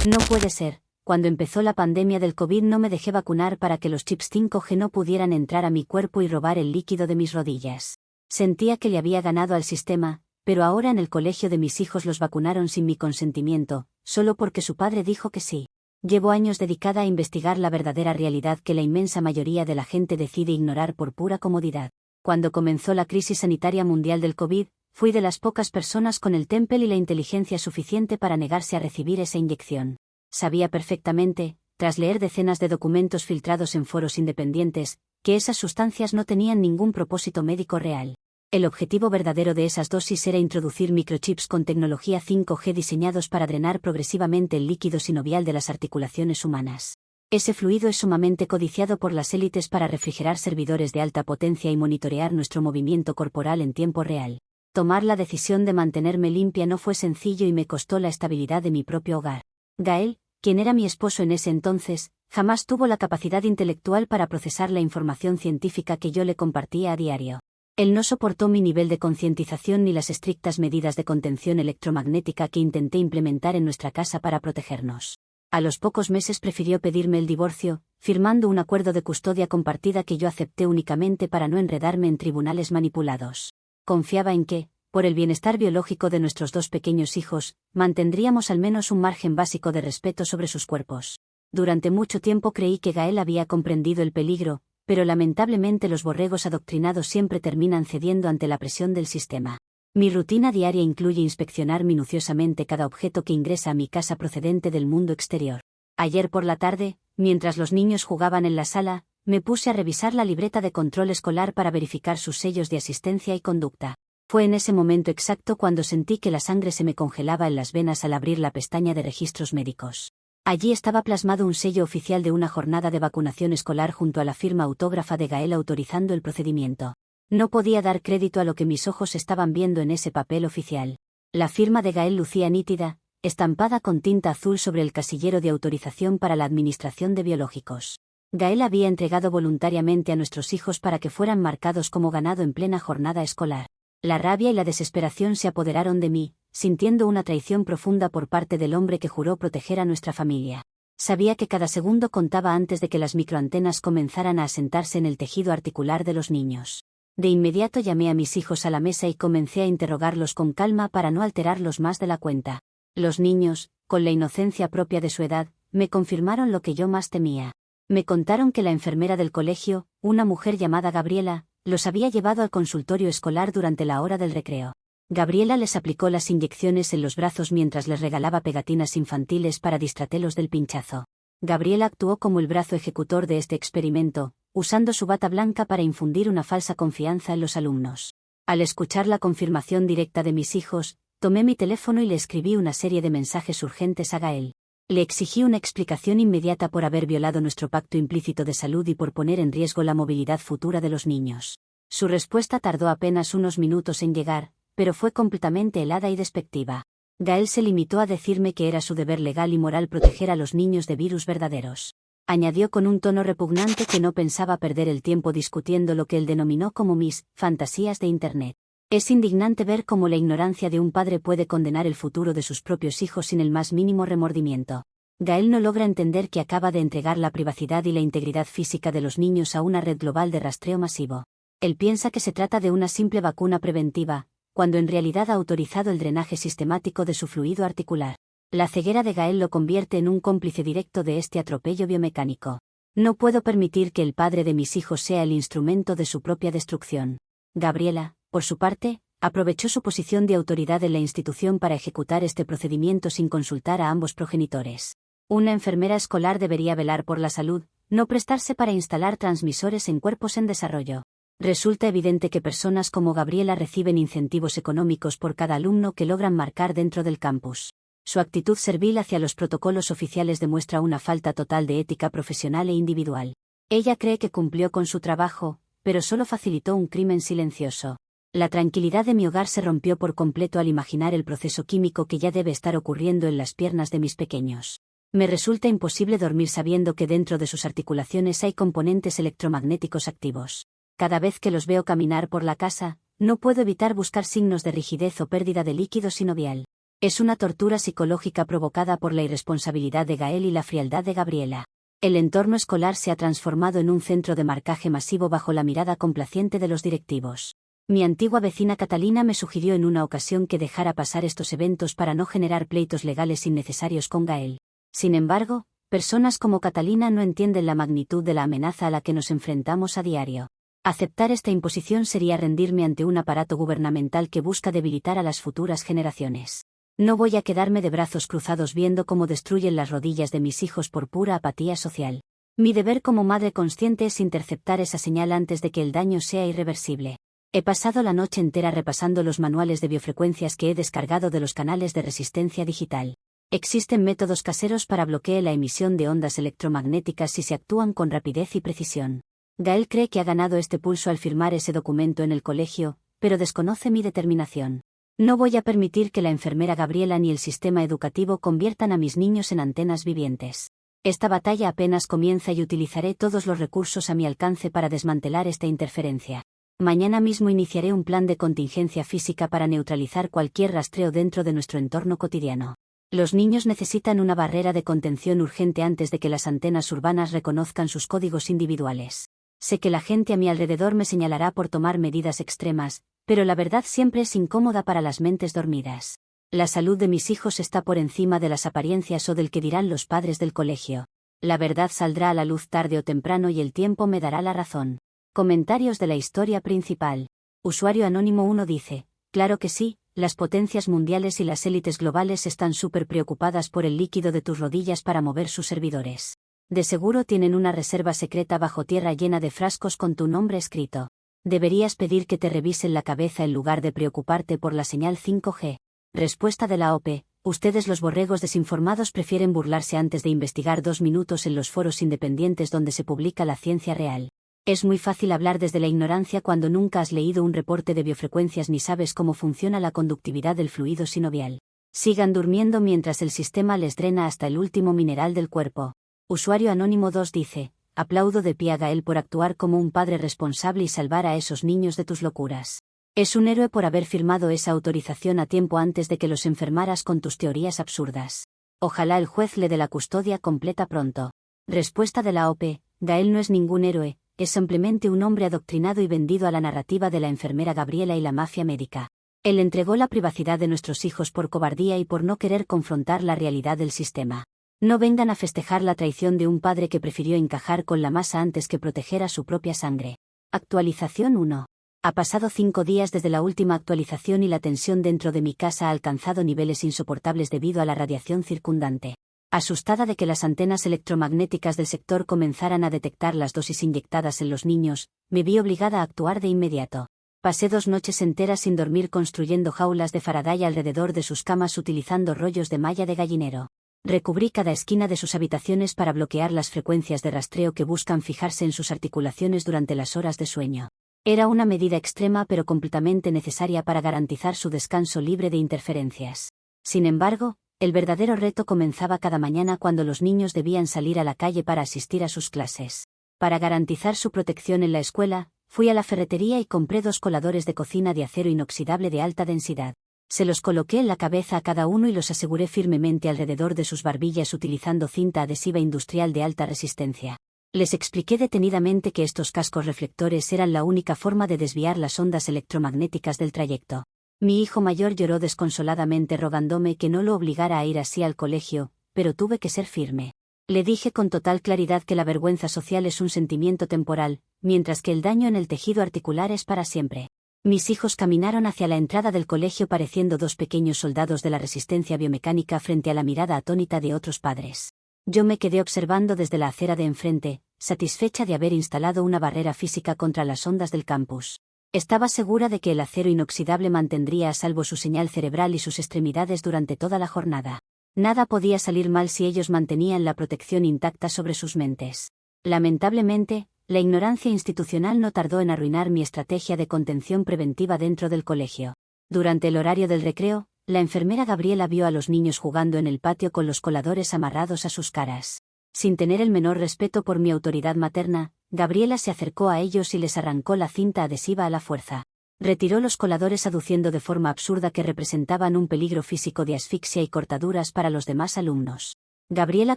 No puede ser. Cuando empezó la pandemia del COVID no me dejé vacunar para que los chips 5G no pudieran entrar a mi cuerpo y robar el líquido de mis rodillas. Sentía que le había ganado al sistema, pero ahora en el colegio de mis hijos los vacunaron sin mi consentimiento, solo porque su padre dijo que sí. Llevo años dedicada a investigar la verdadera realidad que la inmensa mayoría de la gente decide ignorar por pura comodidad. Cuando comenzó la crisis sanitaria mundial del COVID, fui de las pocas personas con el temple y la inteligencia suficiente para negarse a recibir esa inyección. Sabía perfectamente, tras leer decenas de documentos filtrados en foros independientes, que esas sustancias no tenían ningún propósito médico real. El objetivo verdadero de esas dosis era introducir microchips con tecnología 5G diseñados para drenar progresivamente el líquido sinovial de las articulaciones humanas. Ese fluido es sumamente codiciado por las élites para refrigerar servidores de alta potencia y monitorear nuestro movimiento corporal en tiempo real. Tomar la decisión de mantenerme limpia no fue sencillo y me costó la estabilidad de mi propio hogar. Gael, quien era mi esposo en ese entonces, jamás tuvo la capacidad intelectual para procesar la información científica que yo le compartía a diario. Él no soportó mi nivel de concientización ni las estrictas medidas de contención electromagnética que intenté implementar en nuestra casa para protegernos. A los pocos meses prefirió pedirme el divorcio, firmando un acuerdo de custodia compartida que yo acepté únicamente para no enredarme en tribunales manipulados. Confiaba en que, por el bienestar biológico de nuestros dos pequeños hijos, mantendríamos al menos un margen básico de respeto sobre sus cuerpos. Durante mucho tiempo creí que Gael había comprendido el peligro, pero lamentablemente los borregos adoctrinados siempre terminan cediendo ante la presión del sistema. Mi rutina diaria incluye inspeccionar minuciosamente cada objeto que ingresa a mi casa procedente del mundo exterior. Ayer por la tarde, mientras los niños jugaban en la sala, me puse a revisar la libreta de control escolar para verificar sus sellos de asistencia y conducta. Fue en ese momento exacto cuando sentí que la sangre se me congelaba en las venas al abrir la pestaña de registros médicos. Allí estaba plasmado un sello oficial de una jornada de vacunación escolar junto a la firma autógrafa de Gael autorizando el procedimiento. No podía dar crédito a lo que mis ojos estaban viendo en ese papel oficial. La firma de Gael lucía nítida, estampada con tinta azul sobre el casillero de autorización para la administración de biológicos. Gael había entregado voluntariamente a nuestros hijos para que fueran marcados como ganado en plena jornada escolar. La rabia y la desesperación se apoderaron de mí, sintiendo una traición profunda por parte del hombre que juró proteger a nuestra familia. Sabía que cada segundo contaba antes de que las microantenas comenzaran a asentarse en el tejido articular de los niños. De inmediato llamé a mis hijos a la mesa y comencé a interrogarlos con calma para no alterarlos más de la cuenta. Los niños, con la inocencia propia de su edad, me confirmaron lo que yo más temía. Me contaron que la enfermera del colegio, una mujer llamada Gabriela, los había llevado al consultorio escolar durante la hora del recreo. Gabriela les aplicó las inyecciones en los brazos mientras les regalaba pegatinas infantiles para distraerlos del pinchazo. Gabriela actuó como el brazo ejecutor de este experimento, usando su bata blanca para infundir una falsa confianza en los alumnos. Al escuchar la confirmación directa de mis hijos, tomé mi teléfono y le escribí una serie de mensajes urgentes a Gael. Le exigí una explicación inmediata por haber violado nuestro pacto implícito de salud y por poner en riesgo la movilidad futura de los niños. Su respuesta tardó apenas unos minutos en llegar, pero fue completamente helada y despectiva. Gael se limitó a decirme que era su deber legal y moral proteger a los niños de virus verdaderos. Añadió con un tono repugnante que no pensaba perder el tiempo discutiendo lo que él denominó como mis fantasías de Internet. Es indignante ver cómo la ignorancia de un padre puede condenar el futuro de sus propios hijos sin el más mínimo remordimiento. Gael no logra entender que acaba de entregar la privacidad y la integridad física de los niños a una red global de rastreo masivo. Él piensa que se trata de una simple vacuna preventiva, cuando en realidad ha autorizado el drenaje sistemático de su fluido articular. La ceguera de Gael lo convierte en un cómplice directo de este atropello biomecánico. No puedo permitir que el padre de mis hijos sea el instrumento de su propia destrucción. Gabriela, por su parte, aprovechó su posición de autoridad en la institución para ejecutar este procedimiento sin consultar a ambos progenitores. Una enfermera escolar debería velar por la salud, no prestarse para instalar transmisores en cuerpos en desarrollo. Resulta evidente que personas como Gabriela reciben incentivos económicos por cada alumno que logran marcar dentro del campus. Su actitud servil hacia los protocolos oficiales demuestra una falta total de ética profesional e individual. Ella cree que cumplió con su trabajo, pero solo facilitó un crimen silencioso. La tranquilidad de mi hogar se rompió por completo al imaginar el proceso químico que ya debe estar ocurriendo en las piernas de mis pequeños. Me resulta imposible dormir sabiendo que dentro de sus articulaciones hay componentes electromagnéticos activos. Cada vez que los veo caminar por la casa, no puedo evitar buscar signos de rigidez o pérdida de líquido sinovial. Es una tortura psicológica provocada por la irresponsabilidad de Gael y la frialdad de Gabriela. El entorno escolar se ha transformado en un centro de marcaje masivo bajo la mirada complaciente de los directivos. Mi antigua vecina Catalina me sugirió en una ocasión que dejara pasar estos eventos para no generar pleitos legales innecesarios con Gael. Sin embargo, personas como Catalina no entienden la magnitud de la amenaza a la que nos enfrentamos a diario. Aceptar esta imposición sería rendirme ante un aparato gubernamental que busca debilitar a las futuras generaciones. No voy a quedarme de brazos cruzados viendo cómo destruyen las rodillas de mis hijos por pura apatía social. Mi deber como madre consciente es interceptar esa señal antes de que el daño sea irreversible. He pasado la noche entera repasando los manuales de biofrecuencias que he descargado de los canales de resistencia digital. Existen métodos caseros para bloquear la emisión de ondas electromagnéticas si se actúan con rapidez y precisión. Gael cree que ha ganado este pulso al firmar ese documento en el colegio, pero desconoce mi determinación. No voy a permitir que la enfermera Gabriela ni el sistema educativo conviertan a mis niños en antenas vivientes. Esta batalla apenas comienza y utilizaré todos los recursos a mi alcance para desmantelar esta interferencia. Mañana mismo iniciaré un plan de contingencia física para neutralizar cualquier rastreo dentro de nuestro entorno cotidiano. Los niños necesitan una barrera de contención urgente antes de que las antenas urbanas reconozcan sus códigos individuales. Sé que la gente a mi alrededor me señalará por tomar medidas extremas, pero la verdad siempre es incómoda para las mentes dormidas. La salud de mis hijos está por encima de las apariencias o del que dirán los padres del colegio. La verdad saldrá a la luz tarde o temprano y el tiempo me dará la razón. Comentarios de la historia principal. Usuario Anónimo 1 dice, claro que sí, las potencias mundiales y las élites globales están súper preocupadas por el líquido de tus rodillas para mover sus servidores. De seguro tienen una reserva secreta bajo tierra llena de frascos con tu nombre escrito. Deberías pedir que te revisen la cabeza en lugar de preocuparte por la señal 5G. Respuesta de la OPE. Ustedes los borregos desinformados prefieren burlarse antes de investigar 2 minutos en los foros independientes donde se publica la ciencia real. Es muy fácil hablar desde la ignorancia cuando nunca has leído un reporte de biofrecuencias ni sabes cómo funciona la conductividad del fluido sinovial. Sigan durmiendo mientras el sistema les drena hasta el último mineral del cuerpo. Usuario Anónimo 2 dice, aplaudo de pie a Gael por actuar como un padre responsable y salvar a esos niños de tus locuras. Es un héroe por haber firmado esa autorización a tiempo antes de que los enfermaras con tus teorías absurdas. Ojalá el juez le dé la custodia completa pronto. Respuesta de la OPE, Gael no es ningún héroe, es simplemente un hombre adoctrinado y vendido a la narrativa de la enfermera Gabriela y la mafia médica. Él entregó la privacidad de nuestros hijos por cobardía y por no querer confrontar la realidad del sistema. No vengan a festejar la traición de un padre que prefirió encajar con la masa antes que proteger a su propia sangre. Actualización 1. Ha pasado 5 días desde la última actualización y la tensión dentro de mi casa ha alcanzado niveles insoportables debido a la radiación circundante. Asustada de que las antenas electromagnéticas del sector comenzaran a detectar las dosis inyectadas en los niños, me vi obligada a actuar de inmediato. Pasé 2 noches enteras sin dormir construyendo jaulas de Faraday alrededor de sus camas utilizando rollos de malla de gallinero. Recubrí cada esquina de sus habitaciones para bloquear las frecuencias de rastreo que buscan fijarse en sus articulaciones durante las horas de sueño. Era una medida extrema pero completamente necesaria para garantizar su descanso libre de interferencias. Sin embargo, el verdadero reto comenzaba cada mañana cuando los niños debían salir a la calle para asistir a sus clases. Para garantizar su protección en la escuela, fui a la ferretería y compré 2 coladores de cocina de acero inoxidable de alta densidad. Se los coloqué en la cabeza a cada uno y los aseguré firmemente alrededor de sus barbillas utilizando cinta adhesiva industrial de alta resistencia. Les expliqué detenidamente que estos cascos reflectores eran la única forma de desviar las ondas electromagnéticas del trayecto. Mi hijo mayor lloró desconsoladamente rogándome que no lo obligara a ir así al colegio, pero tuve que ser firme. Le dije con total claridad que la vergüenza social es un sentimiento temporal, mientras que el daño en el tejido articular es para siempre. Mis hijos caminaron hacia la entrada del colegio pareciendo 2 pequeños soldados de la resistencia biomecánica frente a la mirada atónita de otros padres. Yo me quedé observando desde la acera de enfrente, satisfecha de haber instalado una barrera física contra las ondas del campus. Estaba segura de que el acero inoxidable mantendría a salvo su señal cerebral y sus extremidades durante toda la jornada. Nada podía salir mal si ellos mantenían la protección intacta sobre sus mentes. Lamentablemente, la ignorancia institucional no tardó en arruinar mi estrategia de contención preventiva dentro del colegio. Durante el horario del recreo, la enfermera Gabriela vio a los niños jugando en el patio con los coladores amarrados a sus caras. Sin tener el menor respeto por mi autoridad materna, Gabriela se acercó a ellos y les arrancó la cinta adhesiva a la fuerza. Retiró los coladores aduciendo de forma absurda que representaban un peligro físico de asfixia y cortaduras para los demás alumnos. Gabriela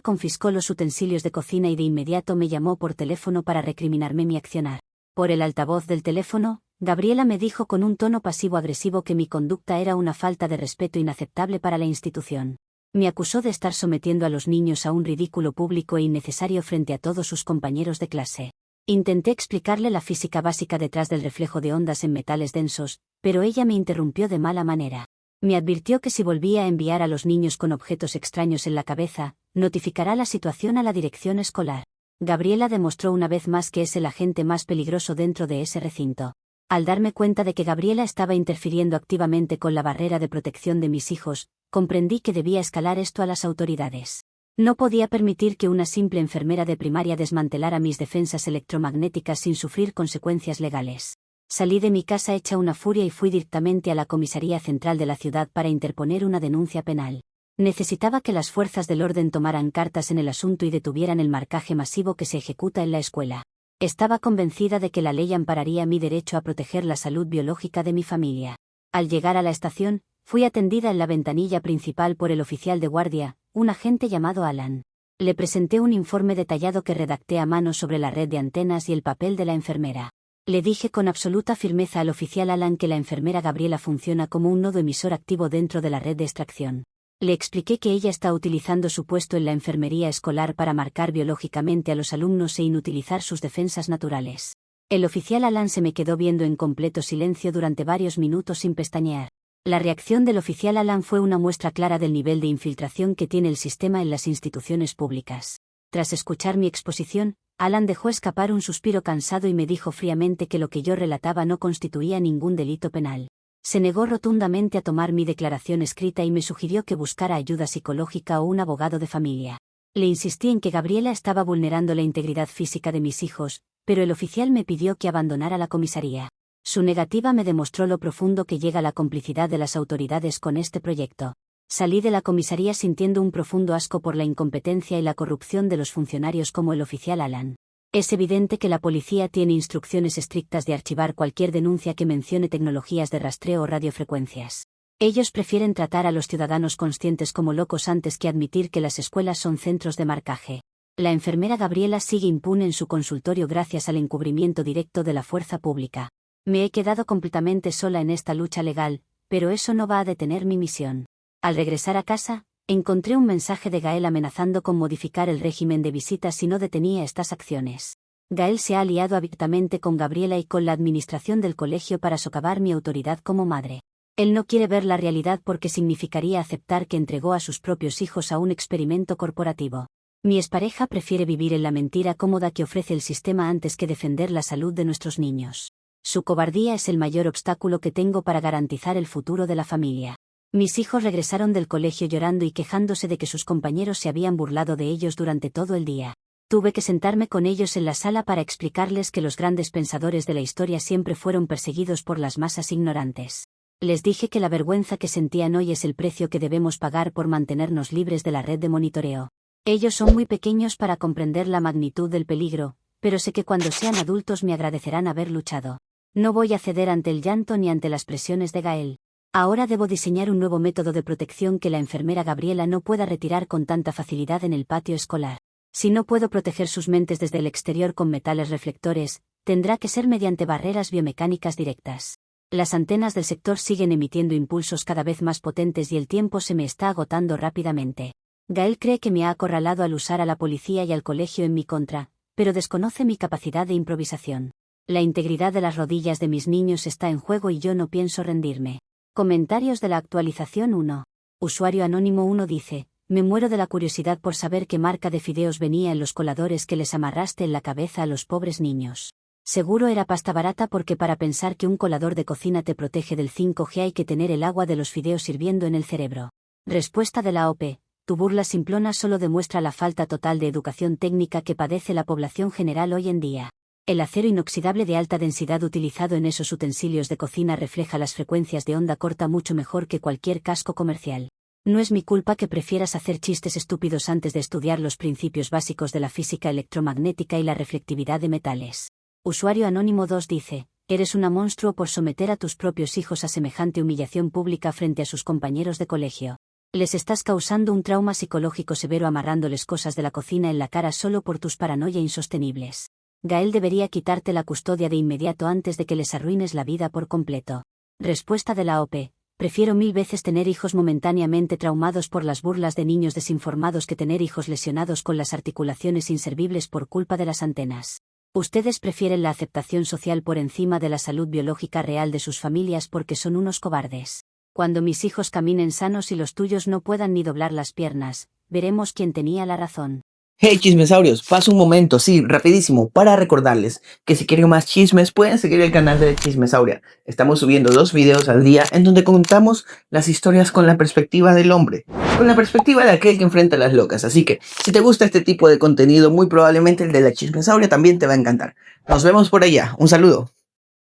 confiscó los utensilios de cocina y de inmediato me llamó por teléfono para recriminarme mi accionar. Por el altavoz del teléfono, Gabriela me dijo con un tono pasivo-agresivo que mi conducta era una falta de respeto inaceptable para la institución. Me acusó de estar sometiendo a los niños a un ridículo público e innecesario frente a todos sus compañeros de clase. Intenté explicarle la física básica detrás del reflejo de ondas en metales densos, pero ella me interrumpió de mala manera. Me advirtió que si volvía a enviar a los niños con objetos extraños en la cabeza, notificará la situación a la dirección escolar. Gabriela demostró una vez más que es el agente más peligroso dentro de ese recinto. Al darme cuenta de que Gabriela estaba interfiriendo activamente con la barrera de protección de mis hijos, comprendí que debía escalar esto a las autoridades. No podía permitir que una simple enfermera de primaria desmantelara mis defensas electromagnéticas sin sufrir consecuencias legales. Salí de mi casa hecha una furia y fui directamente a la comisaría central de la ciudad para interponer una denuncia penal. Necesitaba que las fuerzas del orden tomaran cartas en el asunto y detuvieran el marcaje masivo que se ejecuta en la escuela. Estaba convencida de que la ley ampararía mi derecho a proteger la salud biológica de mi familia. Al llegar a la estación, fui atendida en la ventanilla principal por el oficial de guardia, un agente llamado Alan. Le presenté un informe detallado que redacté a mano sobre la red de antenas y el papel de la enfermera. Le dije con absoluta firmeza al oficial Alan que la enfermera Gabriela funciona como un nodo emisor activo dentro de la red de extracción. Le expliqué que ella está utilizando su puesto en la enfermería escolar para marcar biológicamente a los alumnos e inutilizar sus defensas naturales. El oficial Alan se me quedó viendo en completo silencio durante varios minutos sin pestañear. La reacción del oficial Alan fue una muestra clara del nivel de infiltración que tiene el sistema en las instituciones públicas. Tras escuchar mi exposición, Alan dejó escapar un suspiro cansado y me dijo fríamente que lo que yo relataba no constituía ningún delito penal. Se negó rotundamente a tomar mi declaración escrita y me sugirió que buscara ayuda psicológica o un abogado de familia. Le insistí en que Gabriela estaba vulnerando la integridad física de mis hijos, pero el oficial me pidió que abandonara la comisaría. Su negativa me demostró lo profundo que llega la complicidad de las autoridades con este proyecto. Salí de la comisaría sintiendo un profundo asco por la incompetencia y la corrupción de los funcionarios como el oficial Alan. Es evidente que la policía tiene instrucciones estrictas de archivar cualquier denuncia que mencione tecnologías de rastreo o radiofrecuencias. Ellos prefieren tratar a los ciudadanos conscientes como locos antes que admitir que las escuelas son centros de marcaje. La enfermera Gabriela sigue impune en su consultorio gracias al encubrimiento directo de la fuerza pública. Me he quedado completamente sola en esta lucha legal, pero eso no va a detener mi misión. Al regresar a casa, encontré un mensaje de Gael amenazando con modificar el régimen de visitas si no detenía estas acciones. Gael se ha aliado abiertamente con Gabriela y con la administración del colegio para socavar mi autoridad como madre. Él no quiere ver la realidad porque significaría aceptar que entregó a sus propios hijos a un experimento corporativo. Mi expareja prefiere vivir en la mentira cómoda que ofrece el sistema antes que defender la salud de nuestros niños. Su cobardía es el mayor obstáculo que tengo para garantizar el futuro de la familia. Mis hijos regresaron del colegio llorando y quejándose de que sus compañeros se habían burlado de ellos durante todo el día. Tuve que sentarme con ellos en la sala para explicarles que los grandes pensadores de la historia siempre fueron perseguidos por las masas ignorantes. Les dije que la vergüenza que sentían hoy es el precio que debemos pagar por mantenernos libres de la red de monitoreo. Ellos son muy pequeños para comprender la magnitud del peligro, pero sé que cuando sean adultos me agradecerán haber luchado. No voy a ceder ante el llanto ni ante las presiones de Gael. Ahora debo diseñar un nuevo método de protección que la enfermera Gabriela no pueda retirar con tanta facilidad en el patio escolar. Si no puedo proteger sus mentes desde el exterior con metales reflectores, tendrá que ser mediante barreras biomecánicas directas. Las antenas del sector siguen emitiendo impulsos cada vez más potentes y el tiempo se me está agotando rápidamente. Gael cree que me ha acorralado al usar a la policía y al colegio en mi contra, pero desconoce mi capacidad de improvisación. La integridad de las rodillas de mis niños está en juego y yo no pienso rendirme. Comentarios de la actualización 1. Usuario anónimo 1 dice, me muero de la curiosidad por saber qué marca de fideos venía en los coladores que les amarraste en la cabeza a los pobres niños. Seguro era pasta barata porque para pensar que un colador de cocina te protege del 5G hay que tener el agua de los fideos hirviendo en el cerebro. Respuesta de la OP. Tu burla simplona solo demuestra la falta total de educación técnica que padece la población general hoy en día. El acero inoxidable de alta densidad utilizado en esos utensilios de cocina refleja las frecuencias de onda corta mucho mejor que cualquier casco comercial. No es mi culpa que prefieras hacer chistes estúpidos antes de estudiar los principios básicos de la física electromagnética y la reflectividad de metales. Usuario anónimo 2 dice, Eres una monstruo por someter a tus propios hijos a semejante humillación pública frente a sus compañeros de colegio. Les estás causando un trauma psicológico severo amarrándoles cosas de la cocina en la cara solo por tus paranoia insostenibles. Gael debería quitarte la custodia de inmediato antes de que les arruines la vida por completo. Respuesta de la OP. Prefiero 1000 veces tener hijos momentáneamente traumados por las burlas de niños desinformados que tener hijos lesionados con las articulaciones inservibles por culpa de las antenas. Ustedes prefieren la aceptación social por encima de la salud biológica real de sus familias porque son unos cobardes. Cuando mis hijos caminen sanos y los tuyos no puedan ni doblar las piernas, veremos quién tenía la razón. Hey chismesaurios, paso un momento, sí, rapidísimo, para recordarles que si quieren más chismes pueden seguir el canal de Chismesauria. Estamos subiendo 2 videos al día en donde contamos las historias con la perspectiva del hombre, con la perspectiva de aquel que enfrenta a las locas. Así que, si te gusta este tipo de contenido, muy probablemente el de la Chismesauria también te va a encantar. Nos vemos por allá, un saludo.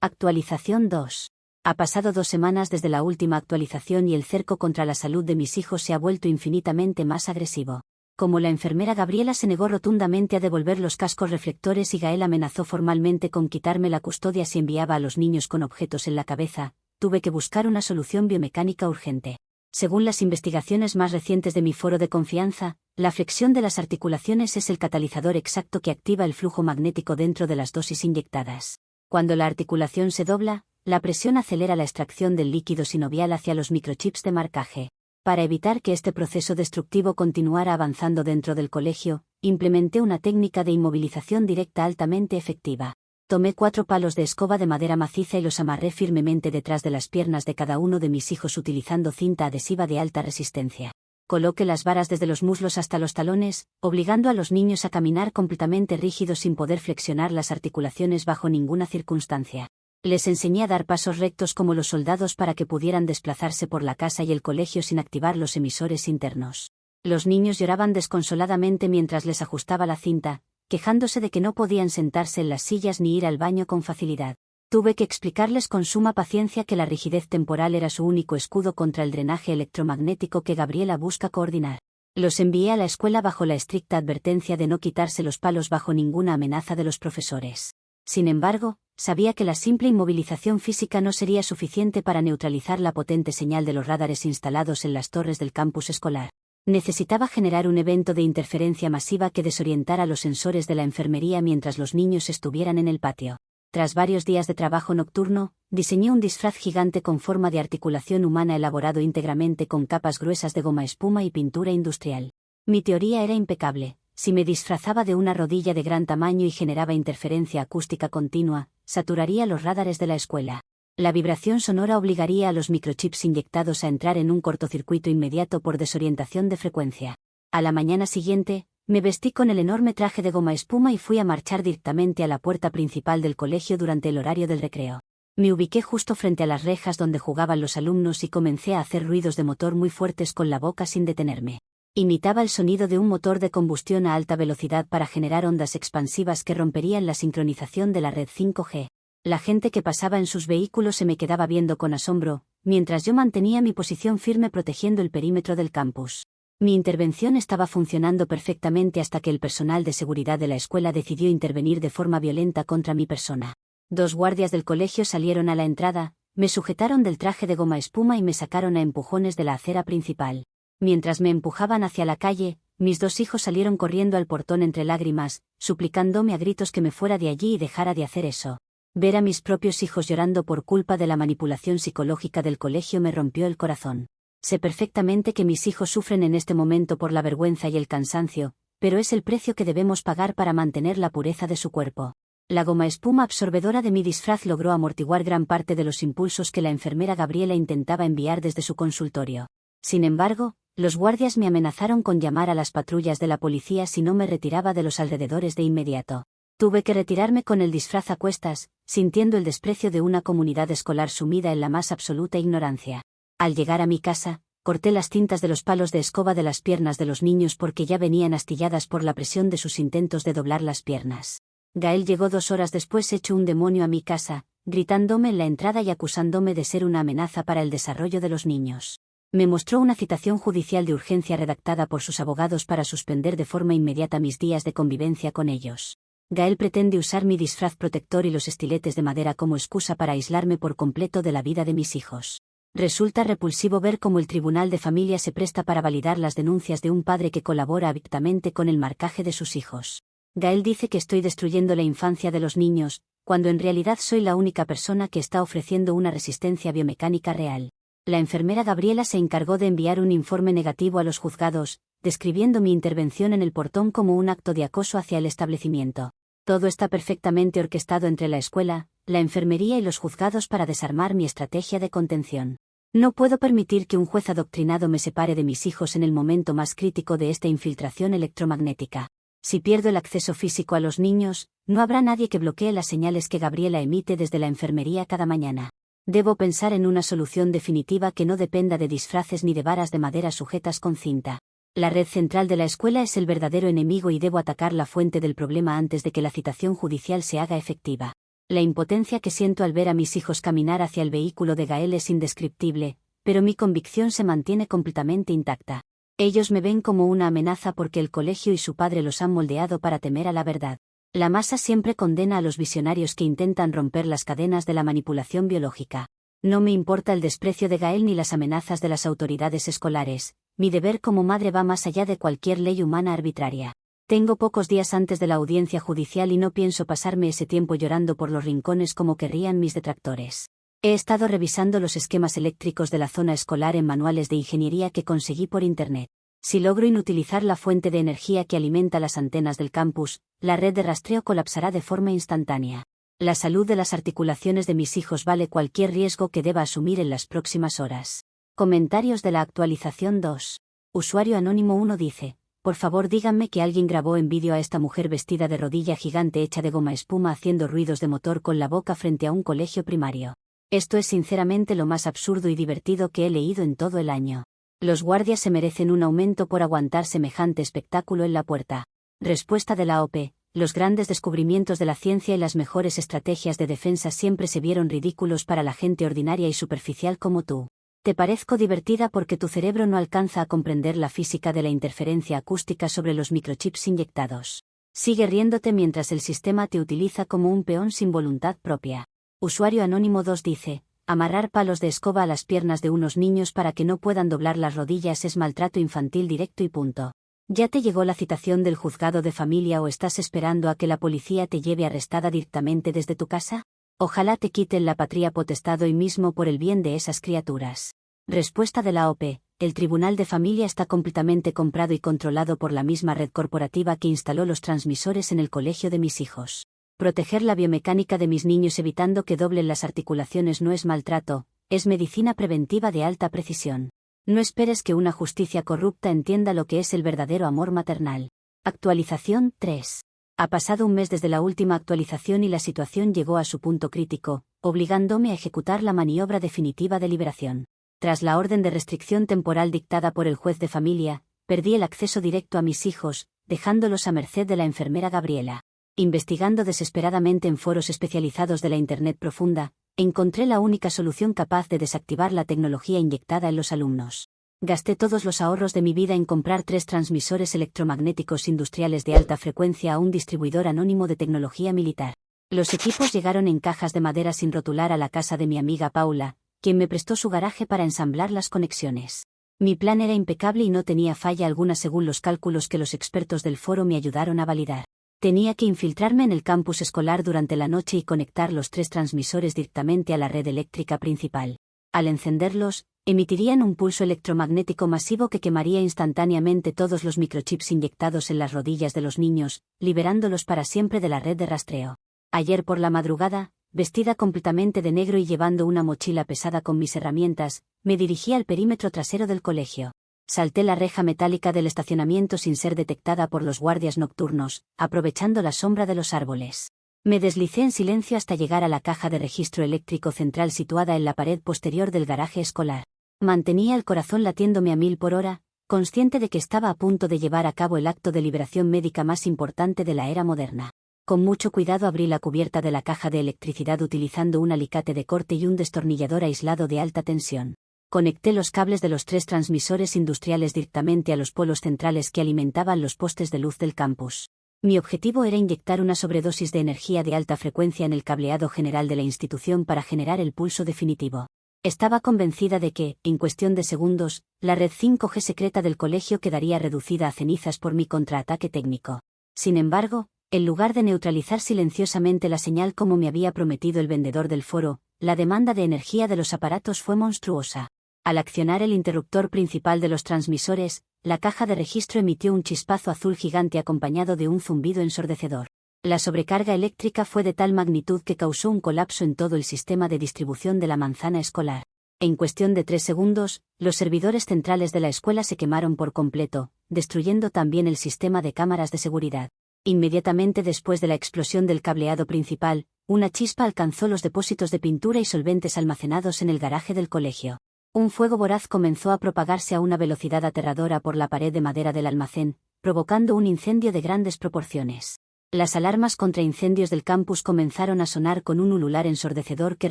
Actualización 2. Ha pasado 2 semanas desde la última actualización y el cerco contra la salud de mis hijos se ha vuelto infinitamente más agresivo. Como la enfermera Gabriela se negó rotundamente a devolver los cascos reflectores y Gael amenazó formalmente con quitarme la custodia si enviaba a los niños con objetos en la cabeza, tuve que buscar una solución biomecánica urgente. Según las investigaciones más recientes de mi foro de confianza, la flexión de las articulaciones es el catalizador exacto que activa el flujo magnético dentro de las dosis inyectadas. Cuando la articulación se dobla, la presión acelera la extracción del líquido sinovial hacia los microchips de marcaje. Para evitar que este proceso destructivo continuara avanzando dentro del colegio, implementé una técnica de inmovilización directa altamente efectiva. Tomé 4 palos de escoba de madera maciza y los amarré firmemente detrás de las piernas de cada uno de mis hijos utilizando cinta adhesiva de alta resistencia. Coloqué las varas desde los muslos hasta los talones, obligando a los niños a caminar completamente rígidos sin poder flexionar las articulaciones bajo ninguna circunstancia. Les enseñé a dar pasos rectos como los soldados para que pudieran desplazarse por la casa y el colegio sin activar los emisores internos. Los niños lloraban desconsoladamente mientras les ajustaba la cinta, quejándose de que no podían sentarse en las sillas ni ir al baño con facilidad. Tuve que explicarles con suma paciencia que la rigidez temporal era su único escudo contra el drenaje electromagnético que Gabriela busca coordinar. Los envié a la escuela bajo la estricta advertencia de no quitarse los palos bajo ninguna amenaza de los profesores. Sin embargo, sabía que la simple inmovilización física no sería suficiente para neutralizar la potente señal de los radares instalados en las torres del campus escolar. Necesitaba generar un evento de interferencia masiva que desorientara los sensores de la enfermería mientras los niños estuvieran en el patio. Tras varios días de trabajo nocturno, diseñé un disfraz gigante con forma de articulación humana elaborado íntegramente con capas gruesas de goma espuma y pintura industrial. Mi teoría era impecable. Si me disfrazaba de una rodilla de gran tamaño y generaba interferencia acústica continua, saturaría los radares de la escuela. La vibración sonora obligaría a los microchips inyectados a entrar en un cortocircuito inmediato por desorientación de frecuencia. A la mañana siguiente, me vestí con el enorme traje de goma espuma y fui a marchar directamente a la puerta principal del colegio durante el horario del recreo. Me ubiqué justo frente a las rejas donde jugaban los alumnos y comencé a hacer ruidos de motor muy fuertes con la boca sin detenerme. Imitaba el sonido de un motor de combustión a alta velocidad para generar ondas expansivas que romperían la sincronización de la red 5G. La gente que pasaba en sus vehículos se me quedaba viendo con asombro, mientras yo mantenía mi posición firme protegiendo el perímetro del campus. Mi intervención estaba funcionando perfectamente hasta que el personal de seguridad de la escuela decidió intervenir de forma violenta contra mi persona. 2 guardias del colegio salieron a la entrada, me sujetaron del traje de goma espuma y me sacaron a empujones de la acera principal. Mientras me empujaban hacia la calle, mis 2 hijos salieron corriendo al portón entre lágrimas, suplicándome a gritos que me fuera de allí y dejara de hacer eso. Ver a mis propios hijos llorando por culpa de la manipulación psicológica del colegio me rompió el corazón. Sé perfectamente que mis hijos sufren en este momento por la vergüenza y el cansancio, pero es el precio que debemos pagar para mantener la pureza de su cuerpo. La goma espuma absorbedora de mi disfraz logró amortiguar gran parte de los impulsos que la enfermera Gabriela intentaba enviar desde su consultorio. Sin embargo, los guardias me amenazaron con llamar a las patrullas de la policía si no me retiraba de los alrededores de inmediato. Tuve que retirarme con el disfraz a cuestas, sintiendo el desprecio de una comunidad escolar sumida en la más absoluta ignorancia. Al llegar a mi casa, corté las cintas de los palos de escoba de las piernas de los niños porque ya venían astilladas por la presión de sus intentos de doblar las piernas. Gael llegó 2 horas después hecho un demonio a mi casa, gritándome en la entrada y acusándome de ser una amenaza para el desarrollo de los niños. Me mostró una citación judicial de urgencia redactada por sus abogados para suspender de forma inmediata mis días de convivencia con ellos. Gael pretende usar mi disfraz protector y los estiletes de madera como excusa para aislarme por completo de la vida de mis hijos. Resulta repulsivo ver cómo el Tribunal de Familia se presta para validar las denuncias de un padre que colabora abiertamente con el marcaje de sus hijos. Gael dice que estoy destruyendo la infancia de los niños, cuando en realidad soy la única persona que está ofreciendo una resistencia biomecánica real. La enfermera Gabriela se encargó de enviar un informe negativo a los juzgados, describiendo mi intervención en el portón como un acto de acoso hacia el establecimiento. Todo está perfectamente orquestado entre la escuela, la enfermería y los juzgados para desarmar mi estrategia de contención. No puedo permitir que un juez adoctrinado me separe de mis hijos en el momento más crítico de esta infiltración electromagnética. Si pierdo el acceso físico a los niños, no habrá nadie que bloquee las señales que Gabriela emite desde la enfermería cada mañana. Debo pensar en una solución definitiva que no dependa de disfraces ni de varas de madera sujetas con cinta. La red central de la escuela es el verdadero enemigo y debo atacar la fuente del problema antes de que la citación judicial se haga efectiva. La impotencia que siento al ver a mis hijos caminar hacia el vehículo de Gael es indescriptible, pero mi convicción se mantiene completamente intacta. Ellos me ven como una amenaza porque el colegio y su padre los han moldeado para temer a la verdad. La masa siempre condena a los visionarios que intentan romper las cadenas de la manipulación biológica. No me importa el desprecio de Gael ni las amenazas de las autoridades escolares. Mi deber como madre va más allá de cualquier ley humana arbitraria. Tengo pocos días antes de la audiencia judicial y no pienso pasarme ese tiempo llorando por los rincones como querrían mis detractores. He estado revisando los esquemas eléctricos de la zona escolar en manuales de ingeniería que conseguí por internet. Si logro inutilizar la fuente de energía que alimenta las antenas del campus, la red de rastreo colapsará de forma instantánea. La salud de las articulaciones de mis hijos vale cualquier riesgo que deba asumir en las próximas horas. Comentarios de la actualización 2. Usuario anónimo 1 dice: por favor díganme que alguien grabó en vídeo a esta mujer vestida de rodilla gigante hecha de goma espuma haciendo ruidos de motor con la boca frente a un colegio primario. Esto es sinceramente lo más absurdo y divertido que he leído en todo el año. Los guardias se merecen un aumento por aguantar semejante espectáculo en la puerta. Respuesta de la OP. Los grandes descubrimientos de la ciencia y las mejores estrategias de defensa siempre se vieron ridículos para la gente ordinaria y superficial como tú. Te parezco divertida porque tu cerebro no alcanza a comprender la física de la interferencia acústica sobre los microchips inyectados. Sigue riéndote mientras el sistema te utiliza como un peón sin voluntad propia. Usuario anónimo 2 dice: amarrar palos de escoba a las piernas de unos niños para que no puedan doblar las rodillas es maltrato infantil directo y punto. ¿Ya te llegó la citación del juzgado de familia o estás esperando a que la policía te lleve arrestada directamente desde tu casa? Ojalá te quiten la patria potestad hoy mismo por el bien de esas criaturas. Respuesta de la OP. El Tribunal de Familia está completamente comprado y controlado por la misma red corporativa que instaló los transmisores en el colegio de mis hijos. Proteger la biomecánica de mis niños evitando que doblen las articulaciones no es maltrato, es medicina preventiva de alta precisión. No esperes que una justicia corrupta entienda lo que es el verdadero amor maternal. Actualización 3. Ha pasado un mes desde la última actualización y la situación llegó a su punto crítico, obligándome a ejecutar la maniobra definitiva de liberación. Tras la orden de restricción temporal dictada por el juez de familia, perdí el acceso directo a mis hijos, dejándolos a merced de la enfermera Gabriela. Investigando desesperadamente en foros especializados de la Internet profunda, encontré la única solución capaz de desactivar la tecnología inyectada en los alumnos. Gasté todos los ahorros de mi vida en comprar 3 transmisores electromagnéticos industriales de alta frecuencia a un distribuidor anónimo de tecnología militar. Los equipos llegaron en cajas de madera sin rotular a la casa de mi amiga Paula, quien me prestó su garaje para ensamblar las conexiones. Mi plan era impecable y no tenía falla alguna según los cálculos que los expertos del foro me ayudaron a validar. Tenía que infiltrarme en el campus escolar durante la noche y conectar los 3 transmisores directamente a la red eléctrica principal. Al encenderlos, emitirían un pulso electromagnético masivo que quemaría instantáneamente todos los microchips inyectados en las rodillas de los niños, liberándolos para siempre de la red de rastreo. Ayer por la madrugada, vestida completamente de negro y llevando una mochila pesada con mis herramientas, me dirigí al perímetro trasero del colegio. Salté la reja metálica del estacionamiento sin ser detectada por los guardias nocturnos, aprovechando la sombra de los árboles. Me deslicé en silencio hasta llegar a la caja de registro eléctrico central situada en la pared posterior del garaje escolar. Mantenía el corazón latiéndome a 1000 por hora, consciente de que estaba a punto de llevar a cabo el acto de liberación médica más importante de la era moderna. Con mucho cuidado abrí la cubierta de la caja de electricidad utilizando un alicate de corte y un destornillador aislado de alta tensión. Conecté los cables de los 3 transmisores industriales directamente a los polos centrales que alimentaban los postes de luz del campus. Mi objetivo era inyectar una sobredosis de energía de alta frecuencia en el cableado general de la institución para generar el pulso definitivo. Estaba convencida de que, en cuestión de segundos, la red 5G secreta del colegio quedaría reducida a cenizas por mi contraataque técnico. Sin embargo, en lugar de neutralizar silenciosamente la señal como me había prometido el vendedor del foro, la demanda de energía de los aparatos fue monstruosa. Al accionar el interruptor principal de los transmisores, la caja de registro emitió un chispazo azul gigante acompañado de un zumbido ensordecedor. La sobrecarga eléctrica fue de tal magnitud que causó un colapso en todo el sistema de distribución de la manzana escolar. En cuestión de 3 segundos, los servidores centrales de la escuela se quemaron por completo, destruyendo también el sistema de cámaras de seguridad. Inmediatamente después de la explosión del cableado principal, una chispa alcanzó los depósitos de pintura y solventes almacenados en el garaje del colegio. Un fuego voraz comenzó a propagarse a una velocidad aterradora por la pared de madera del almacén, provocando un incendio de grandes proporciones. Las alarmas contra incendios del campus comenzaron a sonar con un ulular ensordecedor que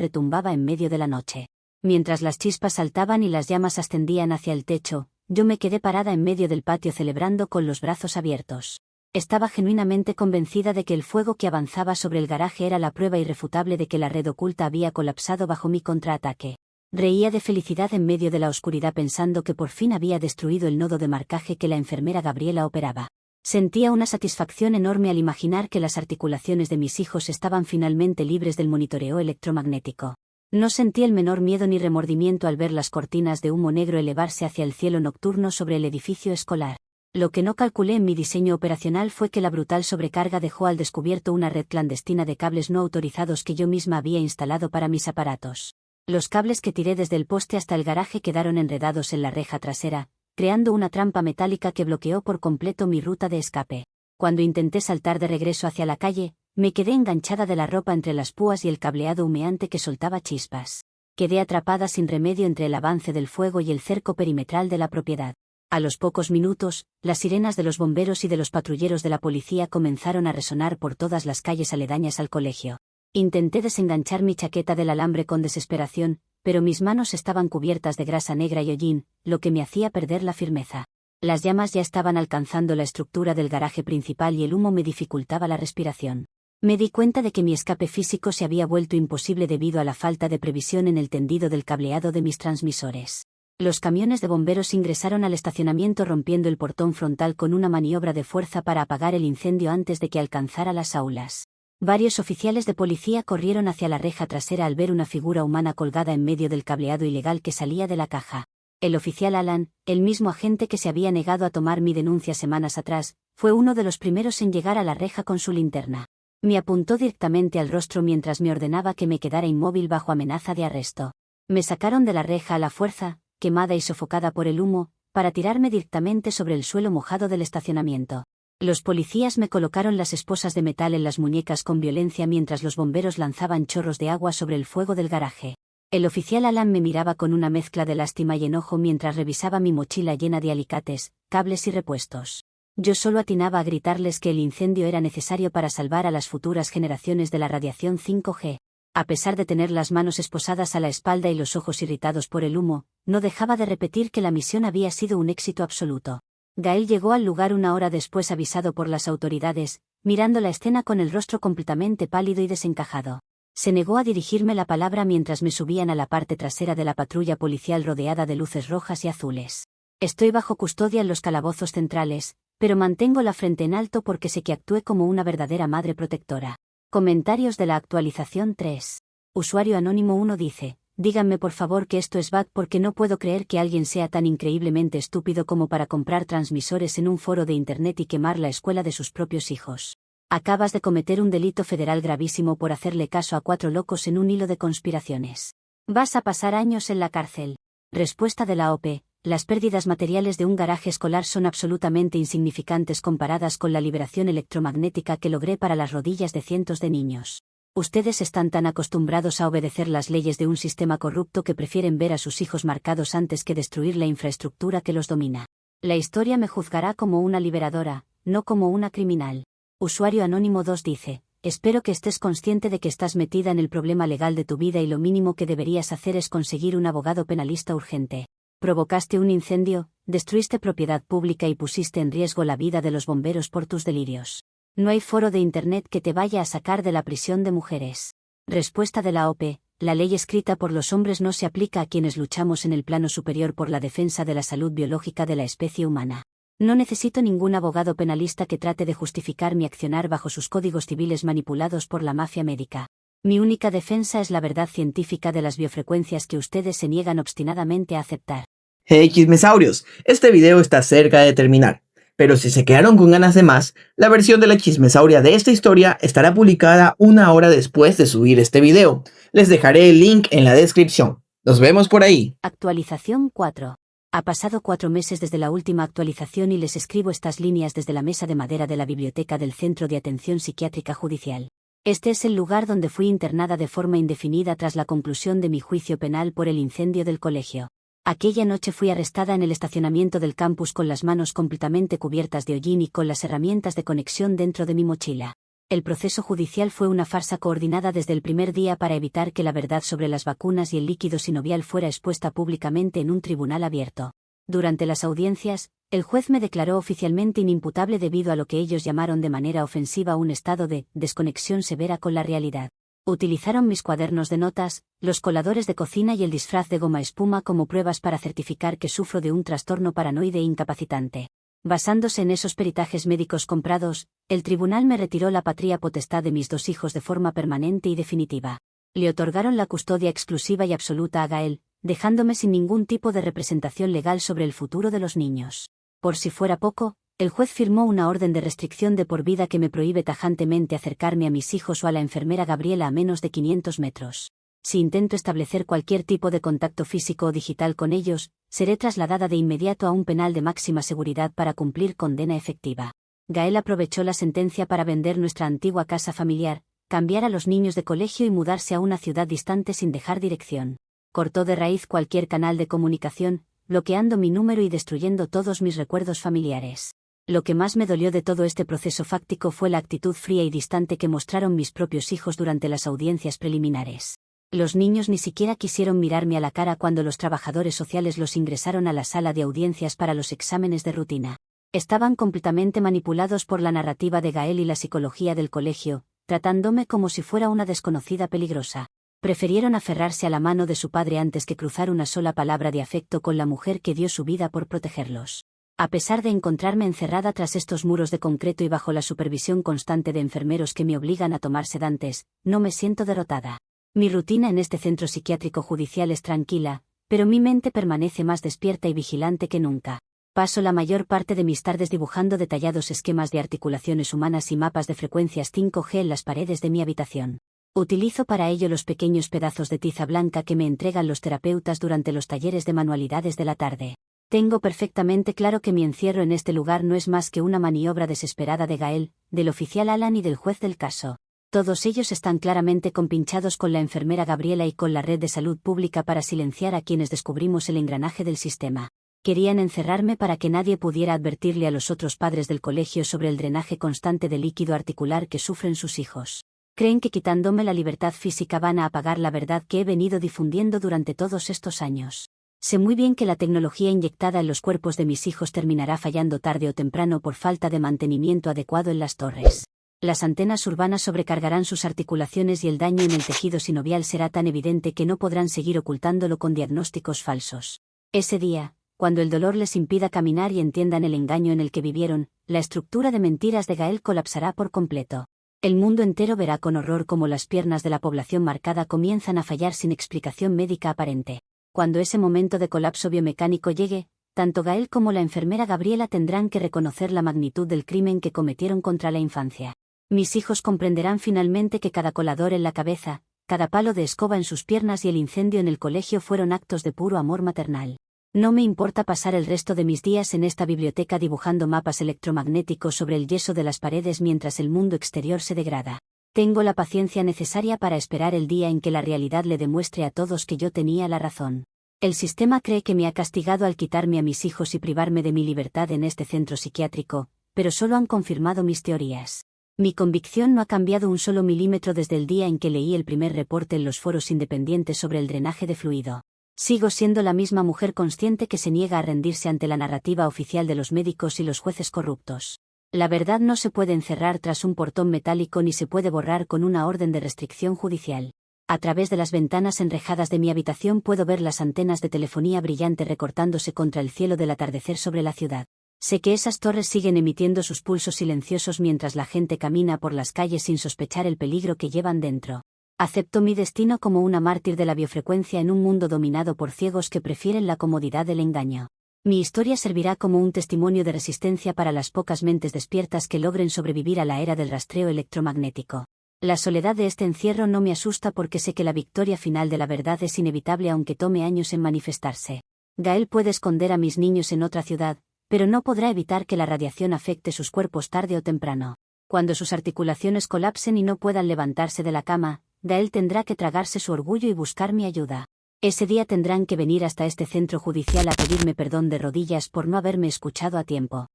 retumbaba en medio de la noche. Mientras las chispas saltaban y las llamas ascendían hacia el techo, yo me quedé parada en medio del patio celebrando con los brazos abiertos. Estaba genuinamente convencida de que el fuego que avanzaba sobre el garaje era la prueba irrefutable de que la red oculta había colapsado bajo mi contraataque. Reía de felicidad en medio de la oscuridad pensando que por fin había destruido el nodo de marcaje que la enfermera Gabriela operaba. Sentía una satisfacción enorme al imaginar que las articulaciones de mis hijos estaban finalmente libres del monitoreo electromagnético. No sentí el menor miedo ni remordimiento al ver las cortinas de humo negro elevarse hacia el cielo nocturno sobre el edificio escolar. Lo que no calculé en mi diseño operacional fue que la brutal sobrecarga dejó al descubierto una red clandestina de cables no autorizados que yo misma había instalado para mis aparatos. Los cables que tiré desde el poste hasta el garaje quedaron enredados en la reja trasera, creando una trampa metálica que bloqueó por completo mi ruta de escape. Cuando intenté saltar de regreso hacia la calle, me quedé enganchada de la ropa entre las púas y el cableado humeante que soltaba chispas. Quedé atrapada sin remedio entre el avance del fuego y el cerco perimetral de la propiedad. A los pocos minutos, las sirenas de los bomberos y de los patrulleros de la policía comenzaron a resonar por todas las calles aledañas al colegio. Intenté desenganchar mi chaqueta del alambre con desesperación, pero mis manos estaban cubiertas de grasa negra y hollín, lo que me hacía perder la firmeza. Las llamas ya estaban alcanzando la estructura del garaje principal y el humo me dificultaba la respiración. Me di cuenta de que mi escape físico se había vuelto imposible debido a la falta de previsión en el tendido del cableado de mis transmisores. Los camiones de bomberos ingresaron al estacionamiento rompiendo el portón frontal con una maniobra de fuerza para apagar el incendio antes de que alcanzara las aulas. Varios oficiales de policía corrieron hacia la reja trasera al ver una figura humana colgada en medio del cableado ilegal que salía de la caja. El oficial Alan, el mismo agente que se había negado a tomar mi denuncia semanas atrás, fue uno de los primeros en llegar a la reja con su linterna. Me apuntó directamente al rostro mientras me ordenaba que me quedara inmóvil bajo amenaza de arresto. Me sacaron de la reja a la fuerza, quemada y sofocada por el humo, para tirarme directamente sobre el suelo mojado del estacionamiento. Los policías me colocaron las esposas de metal en las muñecas con violencia mientras los bomberos lanzaban chorros de agua sobre el fuego del garaje. El oficial Alan me miraba con una mezcla de lástima y enojo mientras revisaba mi mochila llena de alicates, cables y repuestos. Yo solo atinaba a gritarles que el incendio era necesario para salvar a las futuras generaciones de la radiación 5G. A pesar de tener las manos esposadas a la espalda y los ojos irritados por el humo, no dejaba de repetir que la misión había sido un éxito absoluto. Gael llegó al lugar una hora después avisado por las autoridades, mirando la escena con el rostro completamente pálido y desencajado. Se negó a dirigirme la palabra mientras me subían a la parte trasera de la patrulla policial rodeada de luces rojas y azules. Estoy bajo custodia en los calabozos centrales, pero mantengo la frente en alto porque sé que actué como una verdadera madre protectora. Comentarios de la actualización 3. Usuario anónimo 1 dice: díganme por favor que esto es bug porque no puedo creer que alguien sea tan increíblemente estúpido como para comprar transmisores en un foro de internet y quemar la escuela de sus propios hijos. Acabas de cometer un delito federal gravísimo por hacerle caso a 4 locos en un hilo de conspiraciones. Vas a pasar años en la cárcel. Respuesta de la OP: las pérdidas materiales de un garaje escolar son absolutamente insignificantes comparadas con la liberación electromagnética que logré para las rodillas de cientos de niños. Ustedes están tan acostumbrados a obedecer las leyes de un sistema corrupto que prefieren ver a sus hijos marcados antes que destruir la infraestructura que los domina. La historia me juzgará como una liberadora, no como una criminal. Usuario anónimo 2 dice: espero que estés consciente de que estás metida en el problema legal de tu vida y lo mínimo que deberías hacer es conseguir un abogado penalista urgente. Provocaste un incendio, destruiste propiedad pública y pusiste en riesgo la vida de los bomberos por tus delirios. No hay foro de Internet que te vaya a sacar de la prisión de mujeres. Respuesta de la OPE: la ley escrita por los hombres no se aplica a quienes luchamos en el plano superior por la defensa de la salud biológica de la especie humana. No necesito ningún abogado penalista que trate de justificar mi accionar bajo sus códigos civiles manipulados por la mafia médica. Mi única defensa es la verdad científica de las biofrecuencias que ustedes se niegan obstinadamente a aceptar. Hey chismesaurios, este video está cerca de terminar, pero si se quedaron con ganas de más, la versión de la chismesauria de esta historia estará publicada 1 hora después de subir este video. Les dejaré el link en la descripción. Nos vemos por ahí. Actualización 4. Ha pasado 4 meses desde la última actualización y les escribo estas líneas desde la mesa de madera de la biblioteca del Centro de Atención Psiquiátrica Judicial. Este es el lugar donde fui internada de forma indefinida tras la conclusión de mi juicio penal por el incendio del colegio. Aquella noche fui arrestada en el estacionamiento del campus con las manos completamente cubiertas de hollín y con las herramientas de conexión dentro de mi mochila. El proceso judicial fue una farsa coordinada desde el primer día para evitar que la verdad sobre las vacunas y el líquido sinovial fuera expuesta públicamente en un tribunal abierto. Durante las audiencias, el juez me declaró oficialmente inimputable debido a lo que ellos llamaron de manera ofensiva un estado de desconexión severa con la realidad. Utilizaron mis cuadernos de notas, los coladores de cocina y el disfraz de goma espuma como pruebas para certificar que sufro de un trastorno paranoide incapacitante. Basándose en esos peritajes médicos comprados, el tribunal me retiró la patria potestad de mis 2 hijos de forma permanente y definitiva. Le otorgaron la custodia exclusiva y absoluta a Gael, dejándome sin ningún tipo de representación legal sobre el futuro de los niños. Por si fuera poco, el juez firmó una orden de restricción de por vida que me prohíbe tajantemente acercarme a mis hijos o a la enfermera Gabriela a menos de 500 metros. Si intento establecer cualquier tipo de contacto físico o digital con ellos, seré trasladada de inmediato a un penal de máxima seguridad para cumplir condena efectiva. Gael aprovechó la sentencia para vender nuestra antigua casa familiar, cambiar a los niños de colegio y mudarse a una ciudad distante sin dejar dirección. Cortó de raíz cualquier canal de comunicación, bloqueando mi número y destruyendo todos mis recuerdos familiares. Lo que más me dolió de todo este proceso fáctico fue la actitud fría y distante que mostraron mis propios hijos durante las audiencias preliminares. Los niños ni siquiera quisieron mirarme a la cara cuando los trabajadores sociales los ingresaron a la sala de audiencias para los exámenes de rutina. Estaban completamente manipulados por la narrativa de Gael y la psicología del colegio, tratándome como si fuera una desconocida peligrosa. Prefirieron aferrarse a la mano de su padre antes que cruzar una sola palabra de afecto con la mujer que dio su vida por protegerlos. A pesar de encontrarme encerrada tras estos muros de concreto y bajo la supervisión constante de enfermeros que me obligan a tomar sedantes, no me siento derrotada. Mi rutina en este centro psiquiátrico judicial es tranquila, pero mi mente permanece más despierta y vigilante que nunca. Paso la mayor parte de mis tardes dibujando detallados esquemas de articulaciones humanas y mapas de frecuencias 5G en las paredes de mi habitación. Utilizo para ello los pequeños pedazos de tiza blanca que me entregan los terapeutas durante los talleres de manualidades de la tarde. Tengo perfectamente claro que mi encierro en este lugar no es más que una maniobra desesperada de Gael, del oficial Alan y del juez del caso. Todos ellos están claramente compinchados con la enfermera Gabriela y con la red de salud pública para silenciar a quienes descubrimos el engranaje del sistema. Querían encerrarme para que nadie pudiera advertirle a los otros padres del colegio sobre el drenaje constante de líquido articular que sufren sus hijos. Creen que quitándome la libertad física van a apagar la verdad que he venido difundiendo durante todos estos años. Sé muy bien que la tecnología inyectada en los cuerpos de mis hijos terminará fallando tarde o temprano por falta de mantenimiento adecuado en las torres. Las antenas urbanas sobrecargarán sus articulaciones y el daño en el tejido sinovial será tan evidente que no podrán seguir ocultándolo con diagnósticos falsos. Ese día, cuando el dolor les impida caminar y entiendan el engaño en el que vivieron, la estructura de mentiras de Gael colapsará por completo. El mundo entero verá con horror cómo las piernas de la población marcada comienzan a fallar sin explicación médica aparente. Cuando ese momento de colapso biomecánico llegue, tanto Gael como la enfermera Gabriela tendrán que reconocer la magnitud del crimen que cometieron contra la infancia. Mis hijos comprenderán finalmente que cada colador en la cabeza, cada palo de escoba en sus piernas y el incendio en el colegio fueron actos de puro amor maternal. No me importa pasar el resto de mis días en esta biblioteca dibujando mapas electromagnéticos sobre el yeso de las paredes mientras el mundo exterior se degrada. Tengo la paciencia necesaria para esperar el día en que la realidad le demuestre a todos que yo tenía la razón. El sistema cree que me ha castigado al quitarme a mis hijos y privarme de mi libertad en este centro psiquiátrico, pero solo han confirmado mis teorías. Mi convicción no ha cambiado un solo milímetro desde el día en que leí el primer reporte en los foros independientes sobre el drenaje de fluido. Sigo siendo la misma mujer consciente que se niega a rendirse ante la narrativa oficial de los médicos y los jueces corruptos. La verdad no se puede encerrar tras un portón metálico ni se puede borrar con una orden de restricción judicial. A través de las ventanas enrejadas de mi habitación puedo ver las antenas de telefonía brillante recortándose contra el cielo del atardecer sobre la ciudad. Sé que esas torres siguen emitiendo sus pulsos silenciosos mientras la gente camina por las calles sin sospechar el peligro que llevan dentro. Acepto mi destino como una mártir de la biofrecuencia en un mundo dominado por ciegos que prefieren la comodidad del engaño. Mi historia servirá como un testimonio de resistencia para las pocas mentes despiertas que logren sobrevivir a la era del rastreo electromagnético. La soledad de este encierro no me asusta porque sé que la victoria final de la verdad es inevitable aunque tome años en manifestarse. Gael puede esconder a mis niños en otra ciudad, pero no podrá evitar que la radiación afecte sus cuerpos tarde o temprano. Cuando sus articulaciones colapsen y no puedan levantarse de la cama, Gael tendrá que tragarse su orgullo y buscar mi ayuda. Ese día tendrán que venir hasta este centro judicial a pedirme perdón de rodillas por no haberme escuchado a tiempo.